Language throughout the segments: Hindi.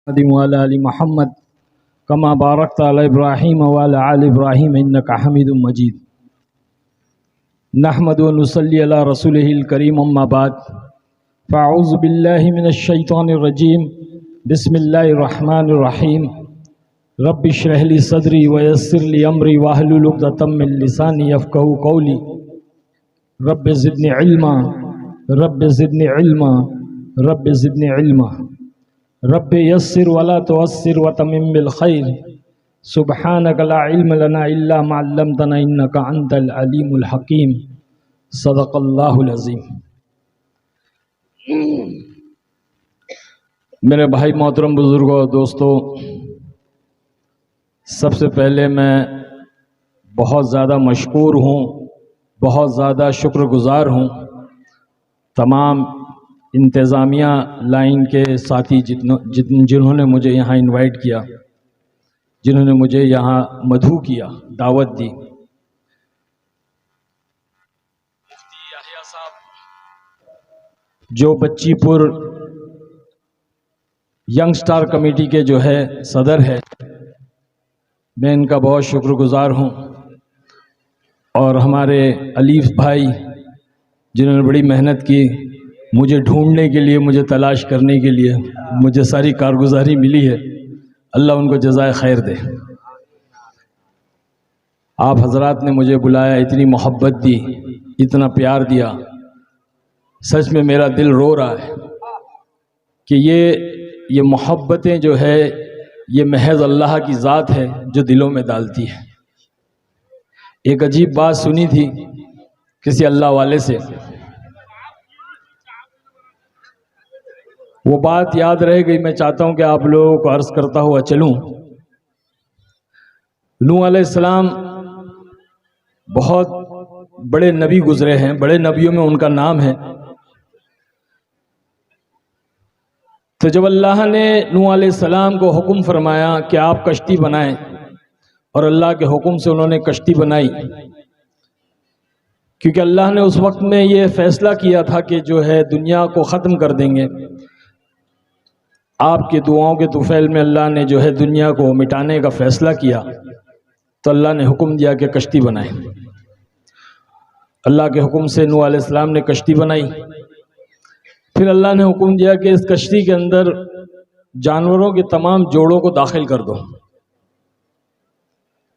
वाला आलि मुहम्मद कमा बारकत अला इब्राहीम वाला आलि इब्राहीम इन्नका हमीदुम मजीद। नहमदु व नुसल्ली अला रसूलिहिल करीम अम्मा बाद फ़अऊज़ु बिल्लाहि मिनश शैतानिर रजीम बिस्मिल्लाहिर रहमानिर रहीम। रब्बि इश्रह ली सदरी व यस्सिर ली अमरी वहलुल उक़दतम मिन लिसानी यफ़क़हू क़ौली। Rabbi ज़िदनी इल्मा rabbi ज़िदनी इल्मा rabbi ज़िदनी इल्मा। रब्बि यस्सिर वला तुअस्सिर व तमिम बिल खैर सुब्हानक ला इल्म लना इल्ला मा अल्लमतना इन्नका अंतल अलीमुल हकीम। सदक़ल्लाहुल अज़ीम। मेरे भाई मोहतरम बुज़ुर्गों दोस्तों, सबसे पहले मैं बहुत ज़्यादा मशकूर हूँ, बहुत ज़्यादा शुक्रगुज़ार हूँ तमाम इंतज़ामिया लाइन के साथी जिन्होंने मुझे यहाँ इनवाइट किया, जिन्होंने मुझे यहाँ मधु किया, दावत दी। जो बच्चीपुर यंग स्टार कमेटी के जो है सदर है, मैं इनका बहुत शुक्रगुज़ार हूँ। और हमारे अलीफ भाई जिन्होंने बड़ी मेहनत की मुझे ढूंढने के लिए, मुझे तलाश करने के लिए, मुझे सारी कारगुजारी मिली है, अल्लाह उनको जज़ाए खैर दे। आप हजरात ने मुझे बुलाया, इतनी मोहब्बत दी, इतना प्यार दिया, सच में मेरा दिल रो रहा है कि ये मोहब्बतें जो है ये महज अल्लाह की ज़ात है जो दिलों में डालती है। एक अजीब बात सुनी थी किसी अल्लाह वाले से, वो बात याद रह गई। मैं चाहता हूं कि आप लोगों को अर्ज करता हुआ चलूं। नूह अलैहिस्सलाम बहुत बड़े नबी गुजरे हैं, बड़े नबियों में उनका नाम है। तो जब अल्लाह ने नूह अलैहिस्सलाम को हुक्म फरमाया कि आप कश्ती बनाएं, और अल्लाह के हुक्म से उन्होंने कश्ती बनाई, क्योंकि अल्लाह ने उस वक्त में ये फैसला किया था कि जो है दुनिया को ख़त्म कर देंगे। आपके दुआओं के तुफैल में अल्लाह ने जो है दुनिया को मिटाने का फैसला किया, तो अल्लाह ने हुक्म दिया कि कश्ती बनाएं। अल्लाह के हुक्म से नूह अलैहिस्सलाम ने कश्ती बनाई। फिर अल्लाह ने हुक्म दिया कि इस कश्ती के अंदर जानवरों के तमाम जोड़ों को दाखिल कर दो।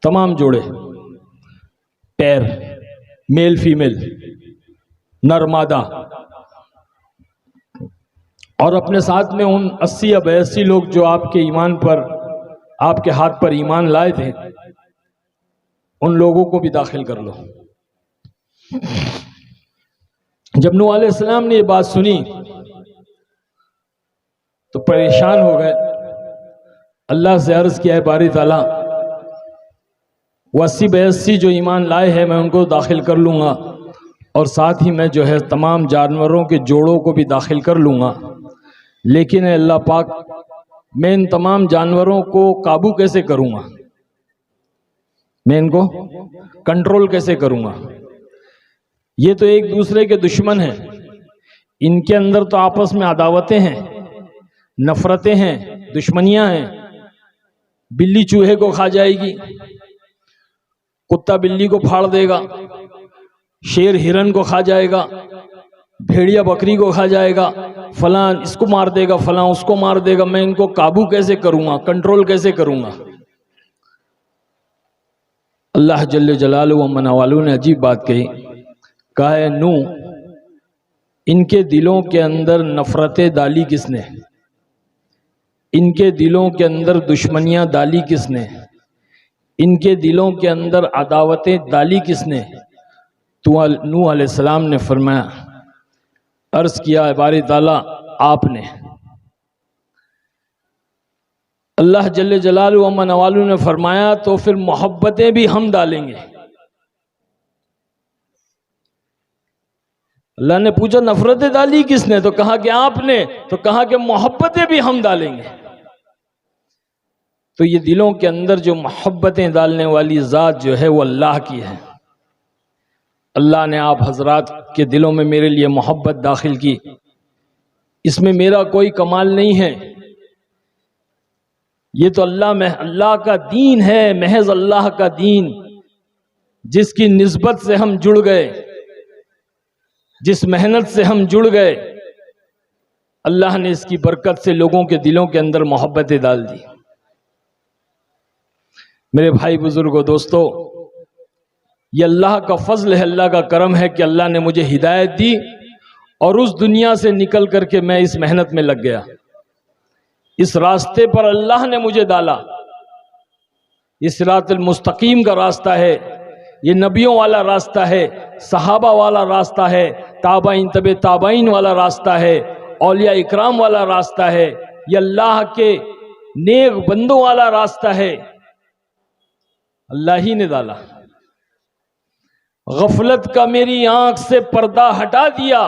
तमाम जोड़े, पैर, मेल फीमेल, नर मादा, और अपने साथ में उन 80 या 82 लोग जो आपके ईमान पर, आपके हाथ पर ईमान लाए थे, उन लोगों को भी दाखिल कर लो। जब नूह अलैहिस्सलाम ने ये बात सुनी तो परेशान हो गए। अल्लाह से अर्ज किया है, बारी ताला वो 80-82 जो ईमान लाए हैं मैं उनको दाखिल कर लूँगा, और साथ ही मैं जो है तमाम जानवरों के जोड़ों को भी दाखिल कर लूँगा। लेकिन अल्लाह पाक, मैं इन तमाम जानवरों को काबू कैसे करूँगा, मैं इनको कंट्रोल कैसे करूँगा? ये तो एक दूसरे के दुश्मन हैं, इनके अंदर तो आपस में अदावतें हैं, नफरतें हैं, दुश्मनियाँ हैं। बिल्ली चूहे को खा जाएगी, कुत्ता बिल्ली को फाड़ देगा, शेर हिरन को खा जाएगा, भेड़िया बकरी को खा जाएगा, फलां इसको मार देगा, फलां उसको मार देगा। मैं इनको काबू कैसे करूंगा, कंट्रोल कैसे करूंगा? अल्लाह जल्ले जलालहू व मनावालू ने अजीब बात कही, कहा है नूह, इनके दिलों के अंदर नफरतें डाली किसने? इनके दिलों के अंदर दुश्मनियां डाली किसने? इनके दिलों के अंदर अदावतें डाली किसने? तो नूह अलैहिस्सलाम ने फरमाया, अर्ज किया है बारी ताला आपने। अल्लाह जल्ले जलालहू व मनावालू ने फरमाया, तो फिर मोहब्बतें भी हम डालेंगे। अल्लाह ने पूछा नफरतें डाली किसने? तो कहा कि आपने। तो कहा कि मोहब्बतें भी हम डालेंगे। तो ये दिलों के अंदर जो मोहब्बतें डालने वाली ज़ात जो है वो अल्लाह की है। अल्लाह ने आप हजरात के दिलों में मेरे लिए मोहब्बत दाखिल की, इसमें मेरा कोई कमाल नहीं है, ये तो अल्लाह का दीन है, महज अल्लाह का दीन, जिसकी निस्बत से हम जुड़ गए, जिस मेहनत से हम जुड़ गए, अल्लाह ने इसकी बरकत से लोगों के दिलों के अंदर मोहब्बतें डाल दी। मेरे भाई बुजुर्गों, दोस्तों, ये अल्लाह का फजल है, अल्लाह का करम है कि अल्लाह ने मुझे हिदायत दी और उस दुनिया से निकल करके मैं इस मेहनत में लग गया। इस रास्ते पर अल्लाह ने मुझे डाला। इस सिरातुल मुस्तकीम का रास्ता है, ये नबियों वाला रास्ता है, सहाबा वाला रास्ता है, ताबाइन तबे ताबाइन वाला रास्ता है, औलिया इकराम वाला रास्ता है, ये अल्लाह के नेक बंदों वाला रास्ता है। अल्लाह ही ने डाला। गफलत का मेरी आंख से पर्दा हटा दिया,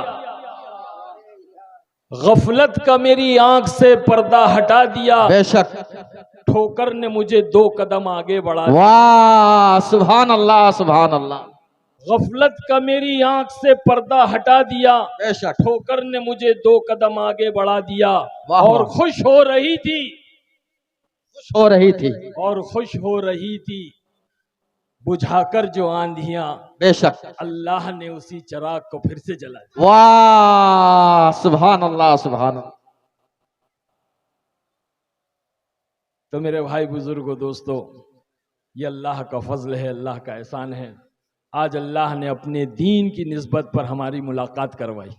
गफलत का मेरी आंख से पर्दा हटा दिया। बेशक ठोकर ने मुझे 2 कदम आगे बढ़ा दिया। वाह, सुभान अल्लाह, सुभान अल्लाह। गफलत का मेरी आंख से पर्दा हटा दिया, बेशक ठोकर ने मुझे 2 कदम आगे बढ़ा दिया। वाह, और वाह। खुश हो रही थी, खुश हो रही थी, और खुश हो रही थी बुझाकर जो आंधियां, बेशक अल्लाह ने उसी चिराग को फिर से जला दिया। वाह, सुभान अल्लाह, सुभान अल्लाह। तो मेरे भाई बुजुर्गों, दोस्तों, ये अल्लाह का फजल है, अल्लाह का एहसान है। आज अल्लाह ने अपने दीन की निस्बत पर हमारी मुलाकात करवाई।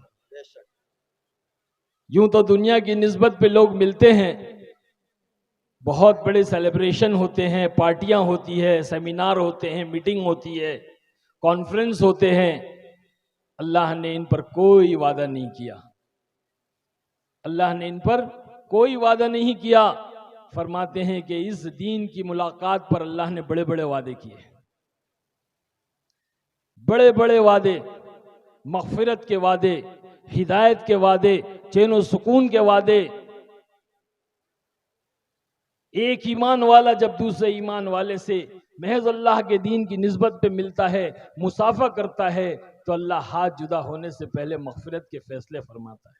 यूं तो दुनिया की निस्बत पे लोग मिलते हैं, बहुत बड़े सेलिब्रेशन होते हैं, पार्टियां होती है, सेमिनार होते हैं, मीटिंग होती है, कॉन्फ्रेंस होते हैं। अल्लाह ने इन पर कोई वादा नहीं किया, अल्लाह ने इन पर कोई वादा नहीं किया। फरमाते हैं कि इस दीन की मुलाकात पर अल्लाह ने बड़े बड़े वादे किए, बड़े बड़े वादे, मग़फ़िरत के वादे, हिदायत के वादे, चैन और सुकून के वादे। एक ईमान वाला जब दूसरे ईमान वाले से महज अल्लाह के दीन की निस्बत पे मिलता है, मुसाफा करता है, तो अल्लाह हाथ जुदा होने से पहले मग़फ़िरत के फैसले फरमाता है।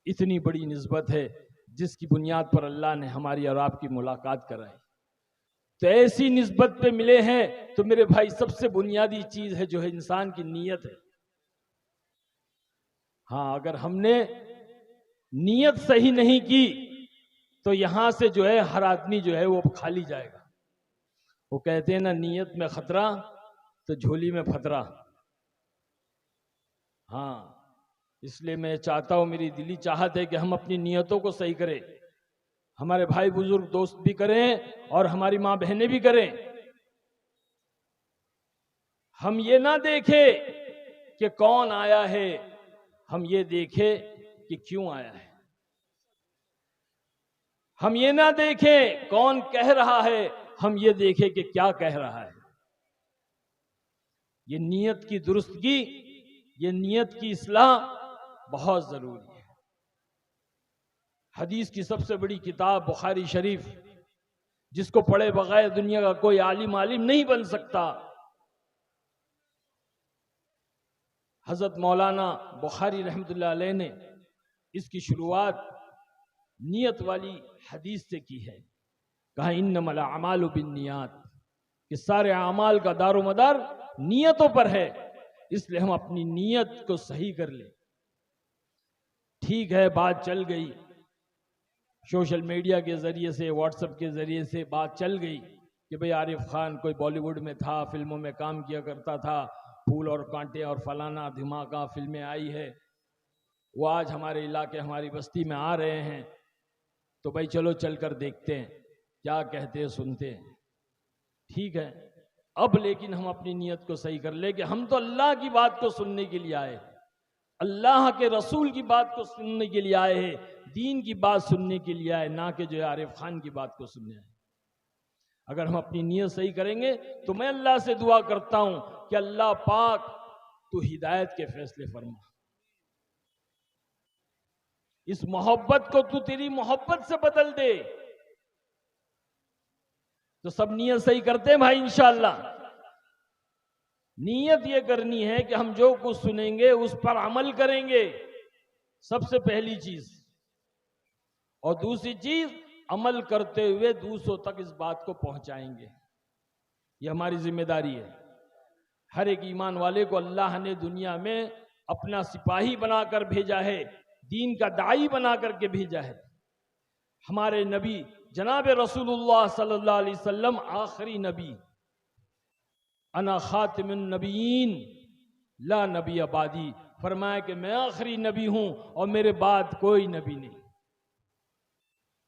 इतनी बड़ी निस्बत है जिसकी बुनियाद पर अल्लाह ने हमारी और आपकी मुलाकात कराई। तो ऐसी निस्बत पे मिले हैं, तो मेरे भाई सबसे बुनियादी चीज है जो है इंसान की नीयत है। हाँ, अगर हमने नीयत सही नहीं की तो यहां से जो है हर आदमी जो है वो खाली जाएगा। वो कहते हैं ना, नीयत में खतरा तो झोली में फतरा। हाँ, इसलिए मैं चाहता हूं, मेरी दिली चाहत है कि हम अपनी नीयतों को सही करें, हमारे भाई बुजुर्ग दोस्त भी करें और हमारी मां बहनें भी करें। हम ये ना देखें कि कौन आया है, हम ये देखें कि क्यों आया है। हम ये ना देखें कौन कह रहा है, हम ये देखें कि क्या कह रहा है। ये नीयत की दुरुस्तगी, ये नीयत की इस्लाह बहुत जरूरी है। हदीस की सबसे बड़ी किताब बुखारी शरीफ, जिसको पढ़े बगैर दुनिया का कोई आलिम नहीं बन सकता। हजरत मौलाना बुखारी रहमतुल्लाह अलैह ने इसकी शुरुआत नियत वाली हदीस से की है। कहा, इन्नमल अमालु बिन्नियात, कि सारे अमाल का दारोमदार नियतों पर है, इसलिए हम अपनी नियत को सही कर लें। ठीक है, बात चल गई, सोशल मीडिया के जरिए से, व्हाट्सएप के जरिए से बात चल गई कि भाई आरिफ खान कोई बॉलीवुड में था, फिल्मों में काम किया करता था, फूल और कांटे और फलाना धमाका फिल्में आई है, वो आज हमारे इलाके, हमारी बस्ती में आ रहे हैं, तो भाई चलो चलकर देखते हैं क्या कहते हैं, सुनते हैं। ठीक है, अब लेकिन हम अपनी नीयत को सही कर ले कि हम तो अल्लाह की बात को सुनने के लिए आए, अल्लाह के रसूल की बात को सुनने के लिए आए हैं, दीन की बात सुनने के लिए आए, ना कि जो है आरिफ खान की बात को सुनने आए। अगर हम अपनी नीयत सही करेंगे तो मैं अल्लाह से दुआ करता हूं कि अल्लाह पाक तू हिदायत के फैसले फरमा, इस मोहब्बत को तू तेरी मोहब्बत से बदल दे। तो सब नीयत सही करते हैं भाई, इंशाअल्लाह। नीयत ये करनी है कि हम जो कुछ सुनेंगे उस पर अमल करेंगे, सबसे पहली चीज। और दूसरी चीज, अमल करते हुए दूसरों तक इस बात को पहुंचाएंगे। ये हमारी जिम्मेदारी है। हर एक ईमान वाले को अल्लाह ने दुनिया में अपना सिपाही बनाकर भेजा है, दीन का दाई बना करके भेजा है। हमारे नबी जनाब रसूलुल्लाह सल्लल्लाहु अलैहि वसल्लम आखिरी नबी, अना खातिमुन नबीयीन ला नबी अबादी, फरमाया कि मैं आखिरी नबी हूं और मेरे बाद कोई नबी नहीं।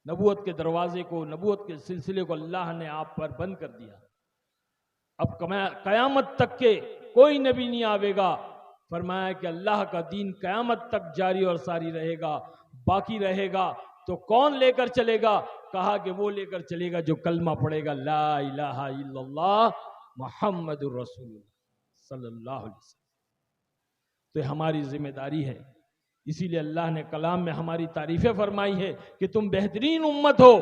नबूवत के दरवाजे को, नबूवत के सिलसिले को अल्लाह ने आप पर बंद कर दिया। अब कयामत तक के कोई नबी नहीं आवेगा। फरमाया कि अल्लाह का दीन कयामत तक जारी और सारी रहेगा, बाकी रहेगा। तो कौन लेकर चलेगा? कहा कि वो लेकर चलेगा जो कलमा पढ़ेगा, ला इलाहा इल्लल्लाह मुहम्मदुर रसूलुल्लाह सल्लल्लाहु अलैहि वसल्लम। तो हमारी जिम्मेदारी है। इसीलिए अल्लाह ने कलाम में हमारी तारीफें फरमाई है कि तुम बेहतरीन उम्मत हो,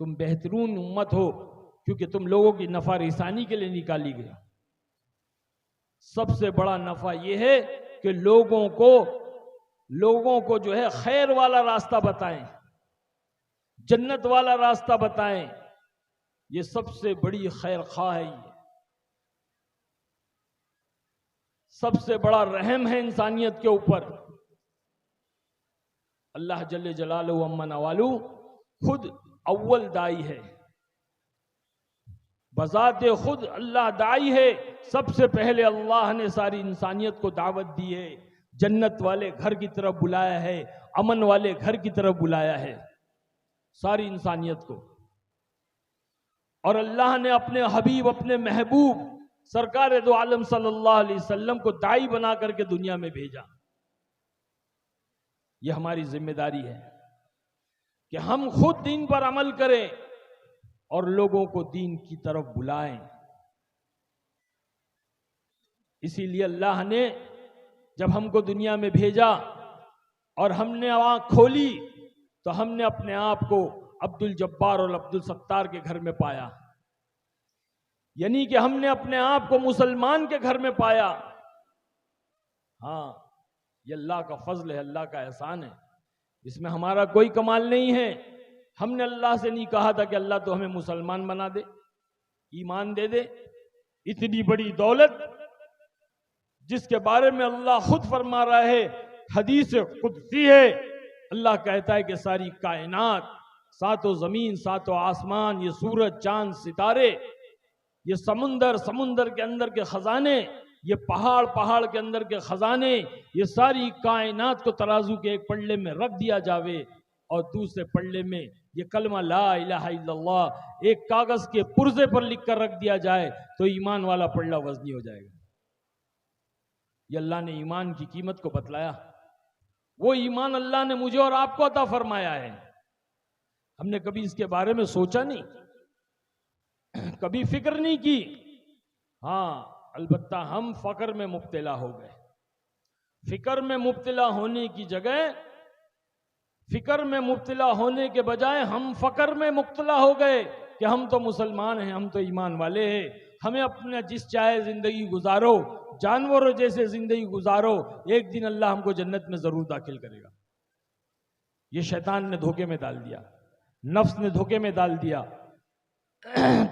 तुम बेहतरीन उम्मत हो, क्योंकि तुम लोगों की नफा रिसानी के लिए निकाली गई। सबसे बड़ा नफा यह है कि लोगों को जो है खैर वाला रास्ता बताएं, जन्नत वाला रास्ता बताएं। ये सबसे बड़ी खैर खा है, ये सबसे बड़ा रहम है इंसानियत के ऊपर। अल्लाह जल्ले जलालहू अम्मा नवालू खुद अव्वल दाई है, बजाते खुद अल्लाह दाई है। सबसे पहले अल्लाह ने सारी इंसानियत को दावत दी है, जन्नत वाले घर की तरफ बुलाया है, अमन वाले घर की तरफ बुलाया है सारी इंसानियत को। और अल्लाह ने अपने हबीब, अपने महबूब सरकार दो आलम सल्लल्लाहु अलैहि वसल्लम को दाई बना करके दुनिया में भेजा। यह हमारी जिम्मेदारी है कि हम खुद दीन पर अमल करें और लोगों को दीन की तरफ बुलाएं। इसीलिए अल्लाह ने जब हमको दुनिया में भेजा और हमने आंख खोली तो हमने अपने आप को अब्दुल जब्बार और अब्दुल सत्तार के घर में पाया। यानी कि हमने अपने आप को मुसलमान के घर में पाया। हाँ, ये अल्लाह का फजल है, अल्लाह का एहसान है, इसमें हमारा कोई कमाल नहीं है। हमने अल्लाह से नहीं कहा था कि अल्लाह तो हमें मुसलमान बना दे, ईमान दे दे। इतनी बड़ी दौलत जिसके बारे में अल्लाह खुद फरमा रहा है, हदीस कुदसी है, अल्लाह कहता है कि सारी कायनात, सातों जमीन, सातों आसमान, ये सूरज, चांद, सितारे, ये समुंदर, समुंदर के अंदर के खजाने, ये पहाड़, पहाड़ के अंदर के खजाने, ये सारी कायनात को तराजू के एक पल्ले में रख दिया जावे और दूसरे पल्ले में ये कलमा ला इलाहा इल्लल्लाह एक कागज के पुर्जे पर लिख कर रख दिया जाए तो ईमान वाला पल्ला वजनी हो जाएगा। ये अल्लाह ने ईमान की कीमत को बतलाया। वो ईमान अल्लाह ने मुझे और आपको अता फरमाया है। हमने कभी इसके बारे में सोचा नहीं, कभी फिक्र नहीं की। हाँ, अलबत्ता हम फकर में मुब्तला हो गए। फिक्र में मुब्तला होने की जगह, फिक्र में मुब्तला होने के बजाय हम फकर में मुब्तला हो गए कि हम तो मुसलमान हैं, हम तो ईमान वाले हैं, हमें अपना जिस चाहे जिंदगी गुजारो, जानवरों जैसे जिंदगी गुजारो, एक दिन अल्लाह हमको जन्नत में जरूर दाखिल करेगा। ये शैतान ने धोखे में डाल दिया, नफ्स ने धोखे में डाल दिया।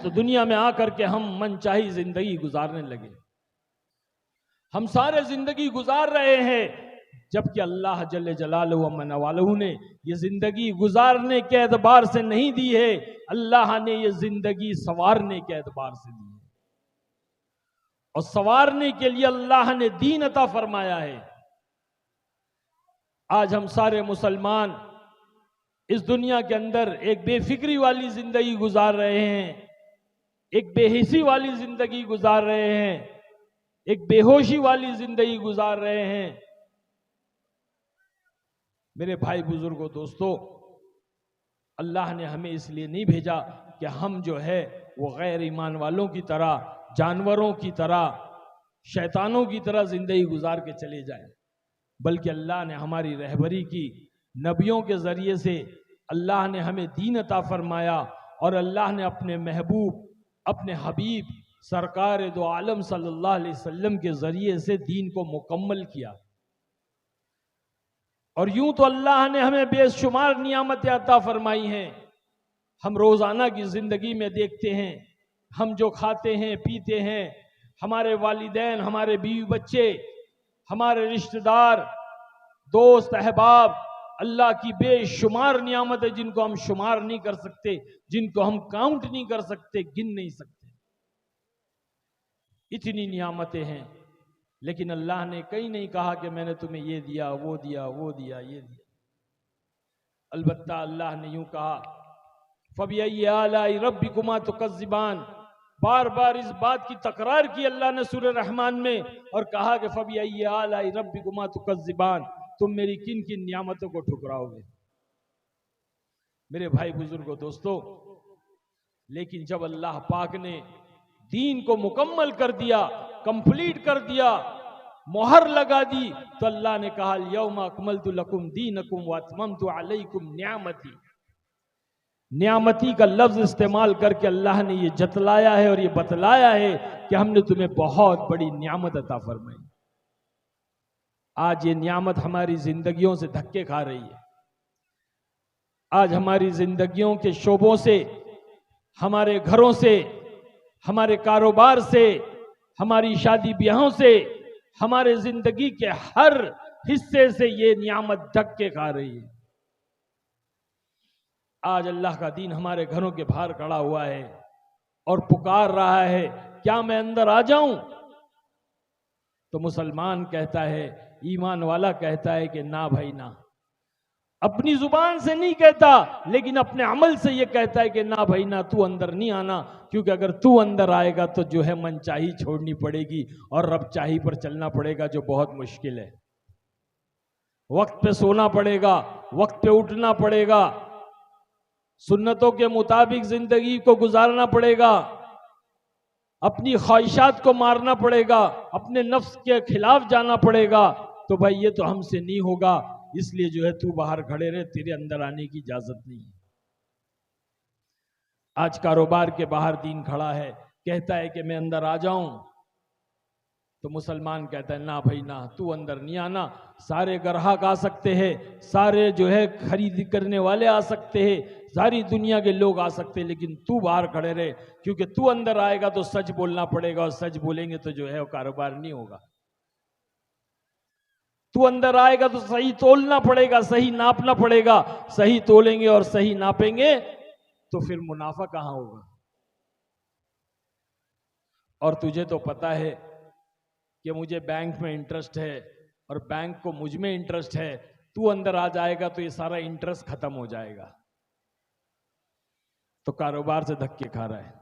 तो दुनिया में आकर के हम मनचाही जिंदगी गुजारने लगे। हम सारे जिंदगी गुजार रहे हैं, जबकि अल्लाह जल्ले जलालहू व मनवालहू ने ये जिंदगी गुजारने के एतबार से नहीं दी है, अल्लाह ने ये जिंदगी संवारने के एतबार से दी है। और संवारने के लिए अल्लाह ने दीन अता फरमाया है। आज हम सारे मुसलमान इस दुनिया के अंदर एक बेफिक्री वाली जिंदगी गुजार रहे हैं, एक बेहिसी वाली जिंदगी गुजार रहे हैं, एक बेहोशी वाली जिंदगी गुजार रहे हैं। मेरे भाई बुजुर्गों, दोस्तों, अल्लाह ने हमें इसलिए नहीं भेजा कि हम जो है वो गैर ईमान वालों की तरह, जानवरों की तरह, शैतानों की तरह जिंदगी गुजार के चले जाएं, बल्कि अल्लाह ने हमारी रहबरी की। नबियों के जरिए से अल्लाह ने हमें दीन अता फरमाया और अल्लाह ने अपने महबूब, अपने हबीब सरकार दो आलम सल्लल्लाहु अलैहि वसल्लम के जरिए से दीन को मुकम्मल किया। और यूं तो अल्लाह ने हमें बेशुमार नियामतें अता फरमाई हैं। हम रोजाना की जिंदगी में देखते हैं, हम जो खाते हैं पीते हैं, हमारे वालिदैन, हमारे बीवी बच्चे, हमारे रिश्तेदार, दोस्त अहबाब, अल्लाह की बेशुमार नियामतें जिनको हम शुमार नहीं कर सकते, जिनको हम काउंट नहीं कर सकते, गिन नहीं सकते। इतनी नियामतें हैं, लेकिन अल्लाह ने कहीं नहीं कहा कि मैंने तुम्हें ये दिया, वो दिया, वो दिया, ये दिया। अलबत्ता अल्लाह ने यूं कहा, फबिअय्यि आलाइ रब्बिकुमा तुकज़्ज़िबान। बार बार इस बात की तकरार की अल्लाह ने सूरह रहमान में, और कहा कि फबिअय्यि आलाइ रब्बिकुमा तुकज़्ज़िबान, तुम मेरी किन किन नियामतों को ठुकराओगे। मेरे भाई बुजुर्गों दोस्तों, लेकिन जब अल्लाह पाक ने दीन को मुकम्मल कर दिया, कंप्लीट कर दिया, मोहर लगा दी, तो अल्लाह ने कहा यौमा अकमलतु लकुम दीनकुम व अतममतु अलैकुम नियामती। नियामती का लफ्ज इस्तेमाल करके अल्लाह ने ये जतलाया है और ये बतलाया है कि हमने तुम्हें बहुत बड़ी नियामत अता फरमाई। आज ये नियामत हमारी जिंदगियों से धक्के खा रही है। आज हमारी जिंदगियों के शोबों से, हमारे घरों से, हमारे कारोबार से, हमारी शादी ब्याहों से, हमारे जिंदगी के हर हिस्से से ये नियामत धक्के खा रही है। आज अल्लाह का दीन हमारे घरों के बाहर खड़ा हुआ है और पुकार रहा है, क्या मैं अंदर आ जाऊं? तो मुसलमान कहता है, ईमान वाला कहता है कि ना भाई ना। अपनी जुबान से नहीं कहता, लेकिन अपने अमल से ये कहता है कि ना भाई ना, तू अंदर नहीं आना, क्योंकि अगर तू अंदर आएगा तो जो है मनचाही छोड़नी पड़ेगी और रब चाही पर चलना पड़ेगा, जो बहुत मुश्किल है। वक्त पे सोना पड़ेगा, वक्त पे उठना पड़ेगा, सुन्नतों के मुताबिक जिंदगी को गुजारना पड़ेगा, अपनी ख्वाहिशात को मारना पड़ेगा, अपने नफ्स के खिलाफ जाना पड़ेगा। तो भाई ये तो हमसे नहीं होगा, इसलिए जो है तू बाहर खड़े रहे, तेरे अंदर आने की इजाजत नहीं है। आज कारोबार के बाहर दीन खड़ा है, कहता है कि मैं अंदर आ जाऊं, तो मुसलमान कहता है ना भाई ना, तू अंदर नहीं आना। सारे ग्राहक आ सकते हैं, सारे जो है खरीद करने वाले आ सकते हैं, सारी दुनिया के लोग आ सकते हैं, लेकिन तू बाहर खड़े रहे, क्योंकि तू अंदर आएगा तो सच बोलना पड़ेगा, और सच बोलेंगे तो जो है वो कारोबार नहीं होगा। तू अंदर आएगा तो सही तोलना पड़ेगा, सही नापना पड़ेगा, सही तोलेंगे और सही नापेंगे तो फिर मुनाफा कहां होगा। और तुझे तो पता है कि मुझे बैंक में इंटरेस्ट है और बैंक को मुझ में इंटरेस्ट है, तू अंदर आ जाएगा तो ये सारा इंटरेस्ट खत्म हो जाएगा। तो कारोबार से धक्के खा रहा है।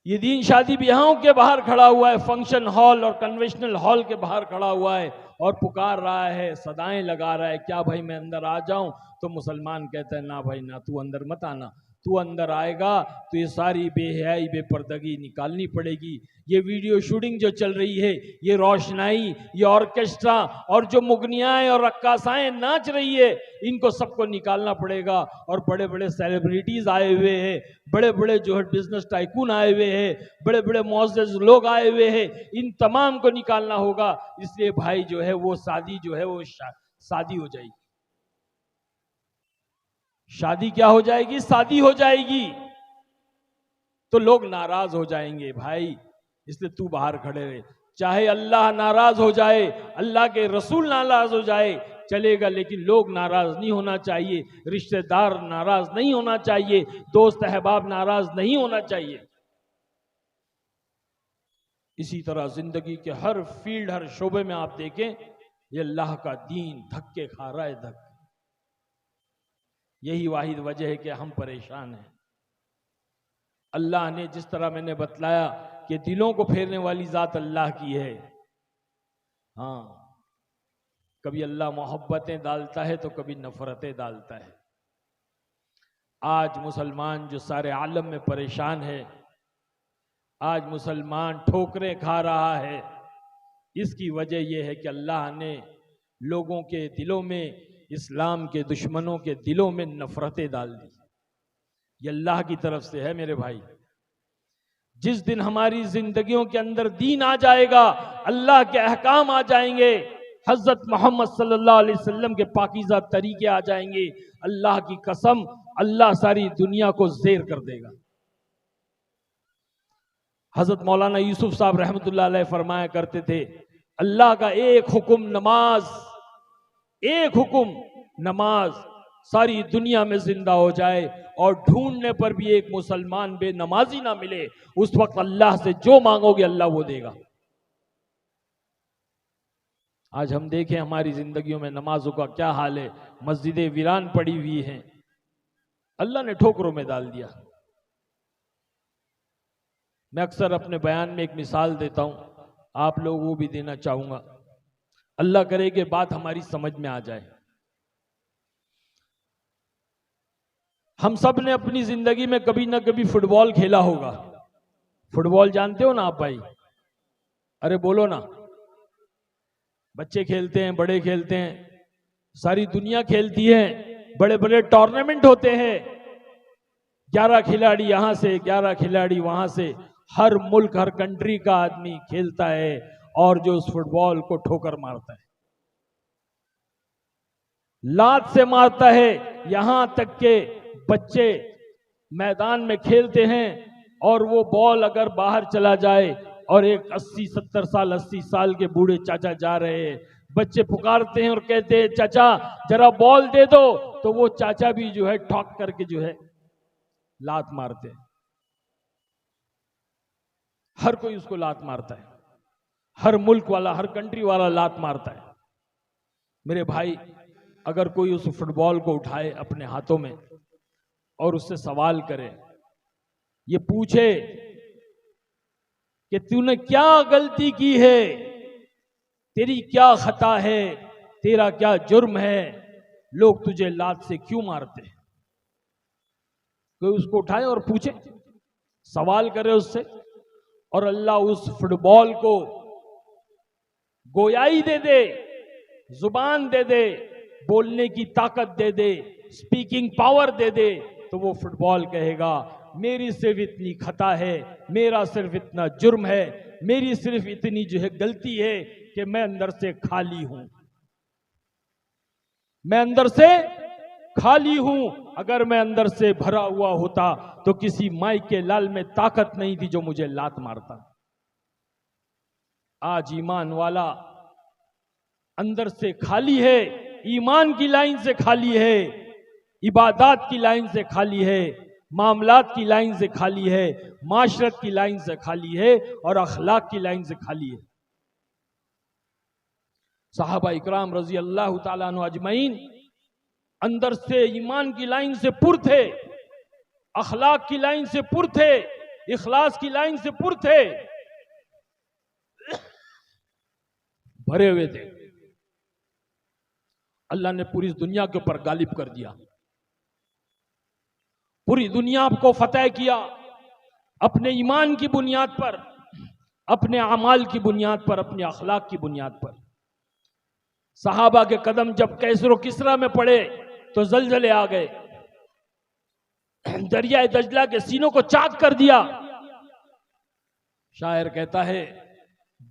ये दीन शादी ब्याहों के बाहर खड़ा हुआ है, फंक्शन हॉल और कन्वेंशनल हॉल के बाहर खड़ा हुआ है और पुकार रहा है, सदाएं लगा रहा है, क्या भाई मैं अंदर आ जाऊं? तो मुसलमान कहता है ना भाई ना, तू अंदर मत आना। तू अंदर आएगा तो ये सारी बेहयाई बेपर्दगी निकालनी पड़ेगी। ये वीडियो शूटिंग जो चल रही है, ये रोशनाई, ये ऑर्केस्ट्रा और जो मुगनियाएं और रक्कासाएं नाच रही है, इनको सबको निकालना पड़ेगा। और बड़े बड़े सेलिब्रिटीज आए हुए हैं, बड़े बड़े जो है बिजनेस टाइकून आए हुए हैं, बड़े बड़े मुअज़्ज़ज़ लोग आए हुए हैं, इन तमाम को निकालना होगा। इसलिए भाई जो है वो शादी जो है वो शादी हो जाएगी। शादी क्या हो जाएगी? शादी हो जाएगी। तो लोग नाराज हो जाएंगे भाई, इसलिए तू बाहर खड़े रहे। चाहे अल्लाह नाराज हो जाए, अल्लाह के रसूल नाराज हो जाए, चलेगा, लेकिन लोग नाराज नहीं होना चाहिए, रिश्तेदार नाराज नहीं होना चाहिए, दोस्त अहबाब नाराज नहीं होना चाहिए। इसी तरह जिंदगी के हर फील्ड, हर शोबे में आप देखें, ये अल्लाह का दीन धक्के खा रहा है, धक्के। यही वाहिद वजह है कि हम परेशान हैं। अल्लाह ने जिस तरह मैंने बतलाया कि दिलों को फेरने वाली जात अल्लाह की है। हाँ, कभी अल्लाह मोहब्बतें डालता है तो कभी नफरतें डालता है। आज मुसलमान जो सारे आलम में परेशान है, आज मुसलमान ठोकरें खा रहा है, इसकी वजह यह है कि अल्लाह ने लोगों के दिलों में, इस्लाम के दुश्मनों के दिलों में नफरतें डाल दी। ये अल्लाह की तरफ से है मेरे भाई। जिस दिन हमारी जिंदगियों के अंदर दीन आ जाएगा, अल्लाह के अहकाम आ जाएंगे, हजरत मोहम्मद सल्लल्लाहु अलैहि वसल्लम के पाकीज़ा तरीके आ जाएंगे, अल्लाह की कसम अल्लाह सारी दुनिया को ज़ेर कर देगा। हजरत मौलाना यूसुफ साहब रहमतुल्लाह अलैह फरमाया करते थे, अल्लाह का एक हुक्म नमाज, एक हुक्म नमाज सारी दुनिया में जिंदा हो जाए और ढूंढने पर भी एक मुसलमान बेनमाजी ना मिले, उस वक्त अल्लाह से जो मांगोगे अल्लाह वो देगा। आज हम देखें हमारी जिंदगियों में नमाजों का क्या हाल है, मस्जिदें वीरान पड़ी हुई हैं, अल्लाह ने ठोकरों में डाल दिया। मैं अक्सर अपने बयान में एक मिसाल देता हूं, आप लोगों को भी देना चाहूंगा, अल्लाह करे कि बात हमारी समझ में आ जाए। हम सब ने अपनी जिंदगी में कभी ना कभी फुटबॉल खेला होगा। फुटबॉल जानते हो ना आप भाई? अरे बोलो ना। बच्चे खेलते हैं, बड़े खेलते हैं, सारी दुनिया खेलती है, बड़े बड़े टूर्नामेंट होते हैं, 11 खिलाड़ी यहां से 11 खिलाड़ी वहां से, हर मुल्क हर कंट्री का आदमी खेलता है और जो उस फुटबॉल को ठोकर मारता है, लात से मारता है। यहां तक के बच्चे मैदान में खेलते हैं और वो बॉल अगर बाहर चला जाए और एक 80-70 साल 80 साल के बूढ़े चाचा जा रहे हैं, बच्चे पुकारते हैं और कहते हैं चाचा जरा बॉल दे दो, तो वो चाचा भी जो है ठोक करके जो है लात मारते हैं। हर कोई उसको लात मारता है, हर मुल्क वाला हर कंट्री वाला लात मारता है। मेरे भाई, अगर कोई उस फुटबॉल को उठाए अपने हाथों में और उससे सवाल करे, ये पूछे कि तूने क्या गलती की है, तेरी क्या खता है, तेरा क्या जुर्म है, लोग तुझे लात से क्यों मारते हैं? कोई उसको उठाए और पूछे, सवाल करे उससे, और अल्लाह उस फुटबॉल को गोयाई दे दे, जुबान दे दे, बोलने की ताकत दे दे, स्पीकिंग पावर दे दे, तो वो फुटबॉल कहेगा मेरी सिर्फ इतनी खता है, मेरा सिर्फ इतना जुर्म है, मेरी सिर्फ इतनी जो है गलती है कि मैं अंदर से खाली हूं, मैं अंदर से खाली हूं। अगर मैं अंदर से भरा हुआ होता तो किसी माई के लाल में ताकत नहीं थी जो मुझे लात मारता। आज ईमान वाला अंदर से खाली है, ईमान की लाइन से खाली है, इबादत की लाइन से खाली है, मामलात की लाइन से खाली है, माशरत की लाइन से खाली है और अखलाक की लाइन से खाली है। सहाबा इकराम रजी अल्लाह ताला अन्हु अजमईन अंदर से ईमान की लाइन से पुर थे, अखलाक की लाइन से पुर थे, इखलास की लाइन से पुर थे, भरे हुए थे। अल्लाह ने पूरी दुनिया के ऊपर गालिब कर दिया, पूरी दुनिया को फतेह किया अपने ईमान की बुनियाद पर, अपने अमाल की बुनियाद पर, अपने अखलाक की बुनियाद पर। सहाबा के कदम जब कैसर किसरा में पड़े तो जलजले आ गए, दरिया दजला के सीनों को चाक कर दिया। शायर कहता है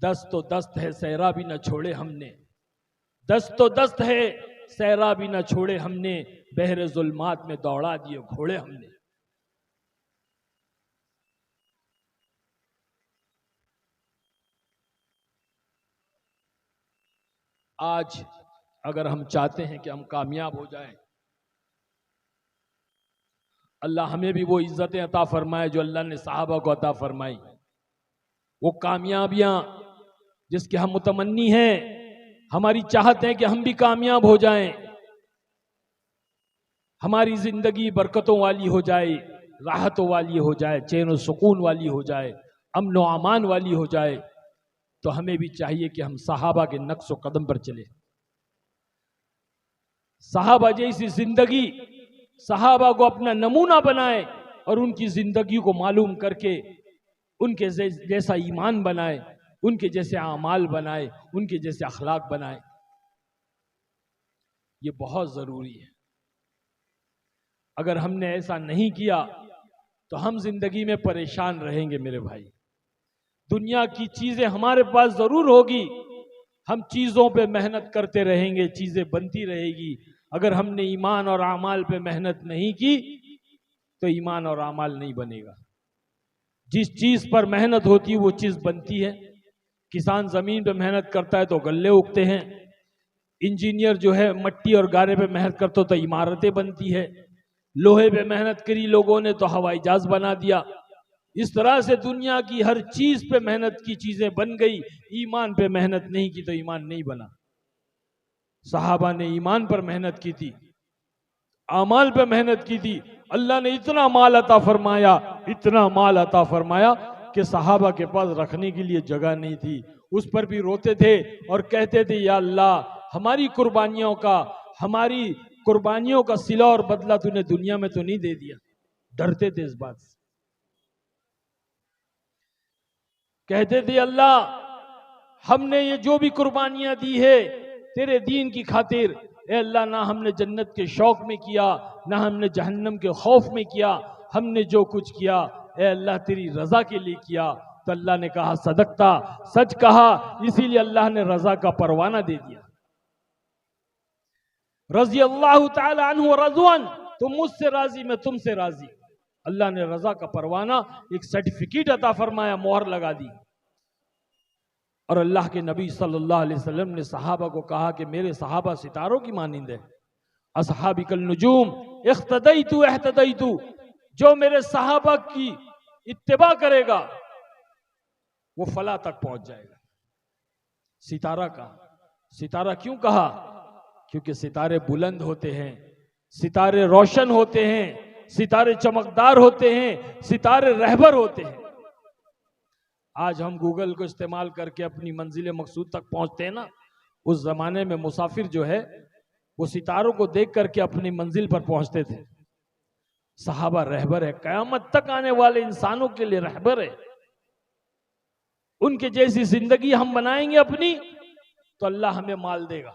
दस्त तो दस्त है सहरा भी न छोड़े हमने, दस्त तो दस्त है सहरा भी न छोड़े हमने, बहरे जुल्मात में दौड़ा दिए घोड़े हमने। आज अगर हम चाहते हैं कि हम कामयाब हो जाएं, अल्लाह हमें भी वो इज्जतें अता फरमाए जो अल्लाह ने सहाबा को अता फरमाई, वो कामयाबियां जिसके हम मुतमन्नी हैं, हमारी चाहत है कि हम भी कामयाब हो जाएं, हमारी जिंदगी बरकतों वाली हो जाए, राहतों वाली हो जाए, चैन और सुकून वाली हो जाए, अमन व अमान वाली हो जाए, तो हमें भी चाहिए कि हम सहाबा के नक्श व कदम पर चले। सहाबा जैसी जिंदगी, सहाबा को अपना नमूना बनाए और उनकी जिंदगी को मालूम करके उनके जैसा ईमान बनाए, उनके जैसे आमाल बनाए, उनके जैसे अखलाक बनाए। ये बहुत जरूरी है। अगर हमने ऐसा नहीं किया तो हम जिंदगी में परेशान रहेंगे मेरे भाई। दुनिया की चीजें हमारे पास जरूर होगी, हम चीज़ों पे मेहनत करते रहेंगे, चीज़ें बनती रहेगी। अगर हमने ईमान और आमाल पे मेहनत नहीं की तो ईमान और आमाल नहीं बनेगा। जिस चीज़ पर मेहनत होती है वो चीज़ बनती है। किसान ज़मीन पे मेहनत करता है तो गल्ले उगते हैं। इंजीनियर जो है मट्टी और गारे पे मेहनत करते हो तो इमारतें बनती है। लोहे पे मेहनत करी लोगों ने तो हवाई जहाज बना दिया। इस तरह से दुनिया की हर चीज पे मेहनत की चीजें बन गई। ईमान पे मेहनत नहीं की तो ईमान नहीं बना। सहाबा ने ईमान पर मेहनत की थी, आमाल पे मेहनत की थी। अल्लाह ने इतना माल अता फरमाया, इतना माल अता फरमाया कि सहाबा के पास रखने के लिए जगह नहीं थी। उस पर भी रोते थे और कहते थे, या अल्लाह हमारी कुर्बानियों का सिला और बदला तूने दुनिया में तो नहीं दे दिया। डरते थे इस बात से। कहते थे, अल्लाह हमने ये जो भी कुर्बानियां दी है तेरे दीन की खातिर, ए अल्लाह ना हमने जन्नत के शौक में किया, ना हमने जहन्नम के खौफ में किया। हमने जो कुछ किया ए अल्लाह तेरी रजा के लिए किया। तो अल्लाह ने कहा सदकता, सच कहा। इसीलिए अल्लाह ने रजा का परवाना दे दिया। रजी अल्लाह तआला अन्हु व रज़वन, तुम मुझसे राजी मैं तुमसे राजी। अल्लाह ने रजा का परवाना, एक सर्टिफिकेट अता फरमाया, मोहर लगा दी। और अल्लाह के नबी सल्लल्लाहु अलैहि वसल्लम ने सहाबा को कहा कि मेरे सहाबा सितारों की मानिंद है। असहाबी कल नुजूम इख्तदैतु एहतदैतु, जो मेरे सहाबा की इत्तिबा करेगा वो फला तक पहुंच जाएगा। सितारा का सितारा क्यों कहा? क्योंकि सितारे बुलंद होते हैं, सितारे रोशन होते हैं, सितारे चमकदार होते हैं, सितारे रहबर होते हैं। आज हम गूगल को इस्तेमाल करके अपनी मंजिल मकसूद तक पहुंचते हैं ना, उस जमाने में मुसाफिर जो है वो सितारों को देख करके अपनी मंजिल पर पहुंचते थे। सहाबा रहबर है, कयामत तक आने वाले इंसानों के लिए रहबर है। उनके जैसी जिंदगी हम बनाएंगे अपनी तो अल्लाह हमें माल देगा।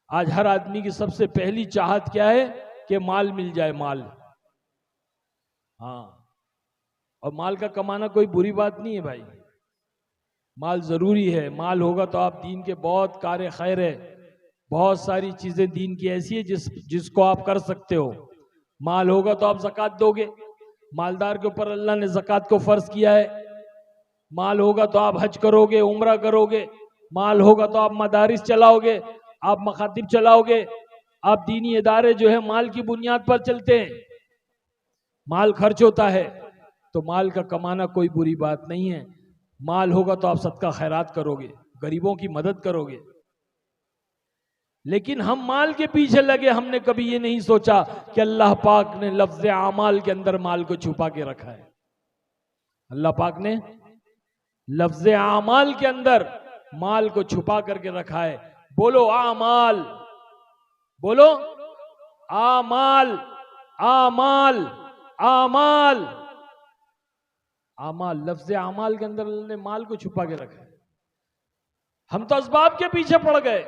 आज हर आदमी की सबसे पहली चाहत क्या है कि माल मिल जाए, माल। हाँ, और माल का कमाना कोई बुरी बात नहीं है भाई, माल जरूरी है। माल होगा तो आप दीन के बहुत कार्य खैर है, बहुत सारी चीजें दीन की ऐसी है जिसको आप कर सकते हो। माल होगा तो आप ज़कात दोगे, मालदार के ऊपर अल्लाह ने ज़कात को फर्ज किया है। माल होगा तो आप हज करोगे, उम्रा करोगे। माल होगा तो आप मदारिस चलाओगे, आप मखातिब चलाओगे, आप दीनी इदारे जो है माल की बुनियाद पर चलते हैं। माल खर्च होता है तो माल का कमाना कोई बुरी बात नहीं है। माल होगा तो आप सदका खैरात करोगे, गरीबों की मदद करोगे। लेकिन हम माल के पीछे लगे, हमने कभी ये नहीं सोचा कि अल्लाह पाक ने लफ्ज़ आमाल के अंदर माल को छुपा के रखा है। अल्लाह पाक ने लफ्ज़ आमाल के अंदर माल को छुपा करके रखा है। बोलो आमाल, बोलो आमाल, आमाल, आमाल, आमाल। लफ्ज़ आमाल के अंदर अल्लाह ने माल को छुपा के रखा है। हम तो असबाब के पीछे पड़ गए,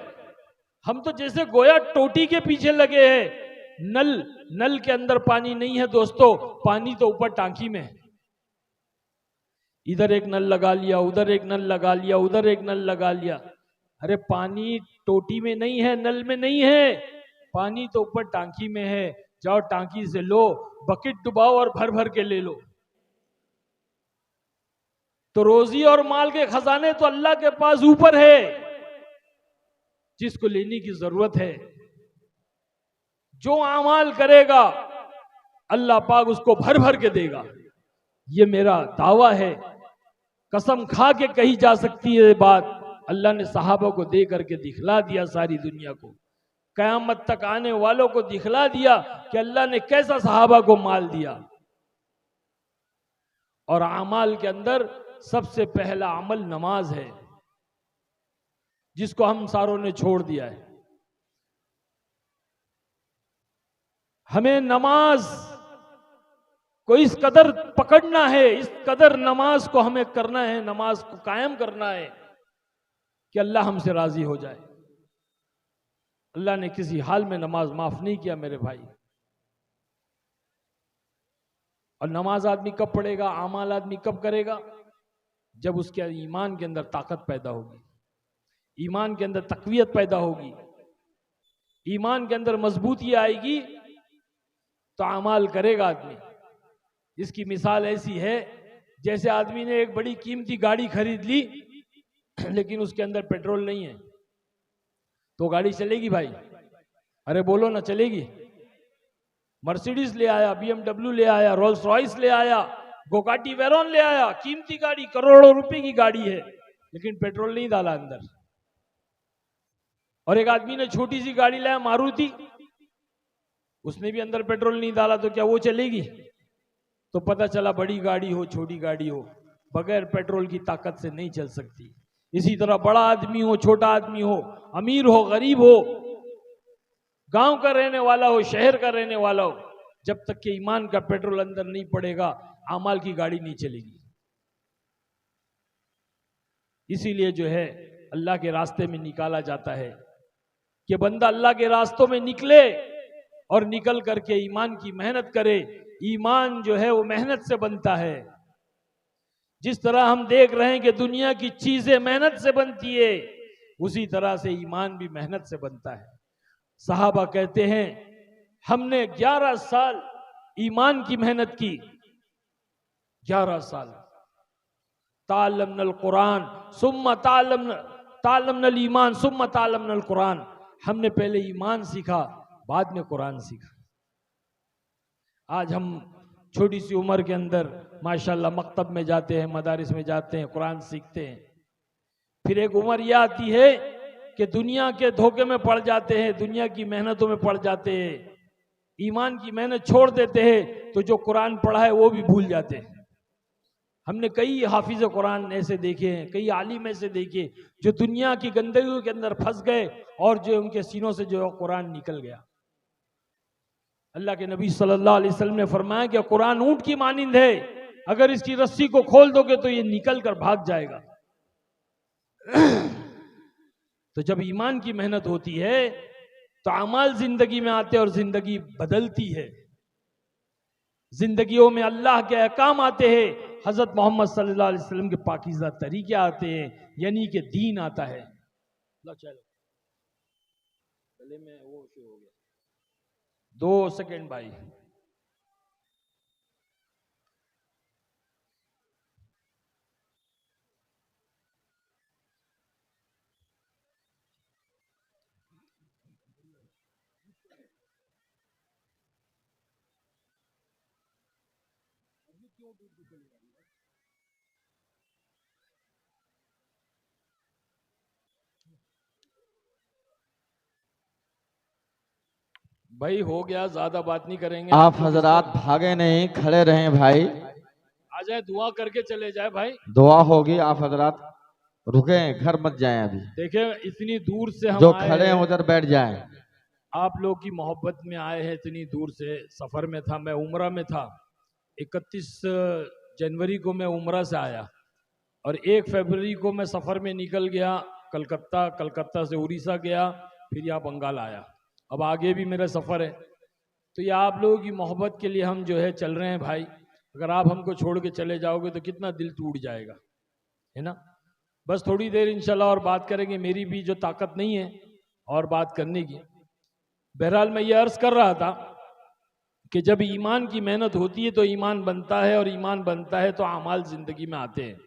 हम तो जैसे गोया टोटी के पीछे लगे हैं। नल के अंदर पानी नहीं है दोस्तों, पानी तो ऊपर टांकी में है। इधर एक नल लगा लिया, उधर एक नल लगा लिया, उधर एक नल लगा लिया। अरे पानी टोटी में नहीं है, नल में नहीं है, पानी तो ऊपर टांकी में है। जाओ टांकी से लो, बकेट डुबाओ और भर भर के ले लो। तो रोजी और माल के खजाने तो अल्लाह के पास ऊपर है, जिसको लेने की जरूरत है। जो अमाल करेगा अल्लाह पाक उसको भर भर के देगा। ये मेरा दावा है, कसम खा के कही जा सकती है बात। अल्लाह ने सहाबा को दे करके दिखला दिया, सारी दुनिया को, कयामत तक आने वालों को दिखला दिया कि अल्लाह ने कैसा सहाबा को माल दिया। और अमाल के अंदर सबसे पहला अमल नमाज है, जिसको हम सारों ने छोड़ दिया है। हमें नमाज को इस कदर पकड़ना है, इस कदर नमाज को हमें करना है, नमाज को कायम करना है कि अल्लाह हमसे राजी हो जाए। अल्लाह ने किसी हाल में नमाज माफ नहीं किया मेरे भाई। और नमाज आदमी कब पढ़ेगा, अमाल आदमी कब करेगा? जब उसके ईमान के अंदर ताकत पैदा होगी। ईमान के अंदर तकवीयत पैदा होगी, ईमान के अंदर मजबूती आएगी तो अमाल करेगा आदमी। इसकी मिसाल ऐसी है जैसे आदमी ने एक बड़ी कीमती गाड़ी खरीद ली लेकिन उसके अंदर पेट्रोल नहीं है, तो गाड़ी चलेगी भाई? अरे बोलो ना, चलेगी? मर्सिडीज ले आया, BMW ले आया, रोल्स रॉयस ले आया, गोकाटी वेरॉन ले आया, कीमती गाड़ी, करोड़ों रुपए की गाड़ी है, लेकिन पेट्रोल नहीं डाला अंदर। और एक आदमी ने छोटी सी गाड़ी लाया मारुति, उसने भी अंदर पेट्रोल नहीं डाला, तो क्या वो चलेगी? तो पता चला बड़ी गाड़ी हो छोटी गाड़ी हो, बगैर पेट्रोल की ताकत से नहीं चल सकती। इसी तरह बड़ा आदमी हो छोटा आदमी हो, अमीर हो गरीब हो, गांव का रहने वाला हो शहर का रहने वाला हो, जब तक कि ईमान का पेट्रोल अंदर नहीं पड़ेगा अमाल की गाड़ी नहीं चलेगी। इसीलिए जो है अल्लाह के रास्ते में निकाला जाता है कि बंदा अल्लाह के रास्तों में निकले और निकल करके ईमान की मेहनत करे। ईमान जो है वो मेहनत से बनता है। जिस तरह हम देख रहे हैं कि दुनिया की चीजें मेहनत से बनती है, उसी तरह से ईमान भी मेहनत से बनता है। सहाबा कहते हैं हमने 11 साल ईमान की मेहनत की, 11 साल। तालमनल कुरान सुम्मा तालमनल ईमान सुम्मा तालमनल कुरान, हमने पहले ईमान सीखा बाद में कुरान सीखा। आज हम छोटी सी उम्र के अंदर माशाल्लाह मकतब में जाते हैं, मदारिस में जाते हैं, कुरान सीखते हैं। फिर एक उम्र यह आती है कि दुनिया के धोखे में पड़ जाते हैं, दुनिया की मेहनतों में पड़ जाते हैं, ईमान की मेहनत छोड़ देते हैं, तो जो कुरान पढ़ा है वो भी भूल जाते हैं। हमने कई हाफिज कुरान ऐसे देखे हैं, कई आलिम ऐसे देखे जो दुनिया की गंदगियों के अंदर फंस गए और जो उनके सीनों से जो कुरान निकल गया। अल्लाह के नबी सल्लल्लाहु अलैहि वसल्लम ने फरमाया कि कुरान ऊंट की मानिंद है, अगर इसकी रस्सी को खोल दोगे तो ये निकल कर भाग जाएगा। तो जब ईमान की मेहनत होती है तो अमाल जिंदगी में आते हैं और जिंदगी बदलती है। जिंदगियों में अल्लाह के अहकाम आते हैं, हजरत मोहम्मद सल्लल्लाहु अलैहि वसल्लम के पाकीज़ा तरीके आते हैं, यानी कि दीन आता है। चलो गले में वो हो गया, 2 सेकेंड भाई। भाई हो गया, ज्यादा बात नहीं करेंगे। आप हजरात भागे नहीं, खड़े रहें भाई। आ जाए, दुआ करके चले जाए भाई। दुआ होगी, आप हजरात रुके, घर मत जाएं अभी। देखिए इतनी दूर से हम जो आए खड़े हैं उधर बैठ जाएं। आप लोग की मोहब्बत में आए हैं, इतनी दूर से। सफर में था, मैं उम्रा में था। 31 जनवरी को मैं उम्रा से आया और 1 फरवरी को मैं सफर में निकल गया कलकत्ता, कलकत्ता से उड़ीसा गया, फिर यहाँ बंगाल आया। अब आगे भी मेरा सफर है। तो ये आप लोगों की मोहब्बत के लिए हम जो है चल रहे हैं भाई। अगर आप हमको छोड़ के चले जाओगे तो कितना दिल टूट जाएगा, है ना। बस थोड़ी देर इंशाल्लाह और बात करेंगे, मेरी भी जो ताकत नहीं है और बात करने की। बहरहाल मैं ये अर्ज कर रहा था कि जब ईमान की मेहनत होती है तो ईमान बनता है, और ईमान बनता है तो अमाल जिंदगी में आते हैं।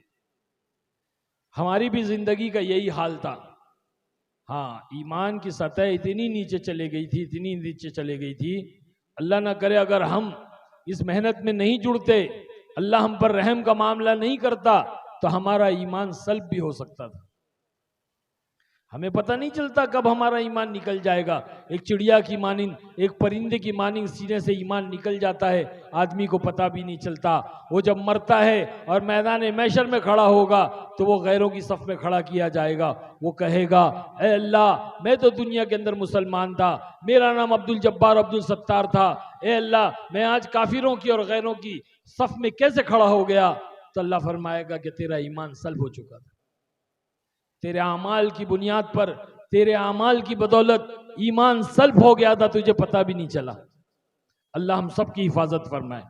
हमारी भी जिंदगी का यही हाल था। हाँ, ईमान की सतह इतनी नीचे चले गई थी, इतनी नीचे चले गई थी, अल्लाह ना करे अगर हम इस मेहनत में नहीं जुड़ते, अल्लाह हम पर रहम का मामला नहीं करता, तो हमारा ईमान सल्ब भी हो सकता था। हमें पता नहीं चलता कब हमारा ईमान निकल जाएगा। एक चिड़िया की मानिंद, एक परिंदे की मानिंद सीने से ईमान निकल जाता है, आदमी को पता भी नहीं चलता। वो जब मरता है और मैदान महशर में खड़ा होगा तो वो गैरों की सफ में खड़ा किया जाएगा। वो कहेगा, ए अल्लाह, मैं तो दुनिया के अंदर मुसलमान था, मेरा नाम अब्दुल जब्बार अब्दुल सत्तार था, ए अल्लाह मैं आज काफिरों की और गैरों की सफ में कैसे खड़ा हो गया। तो अल्लाह फरमाएगा कि तेरा ईमान सल्ब हो चुका था, तेरे अमाल की बुनियाद पर, तेरे अमाल की बदौलत ईमान सल्ब हो गया था, तुझे पता भी नहीं चला। अल्लाह हम सब की हिफाजत फरमाए।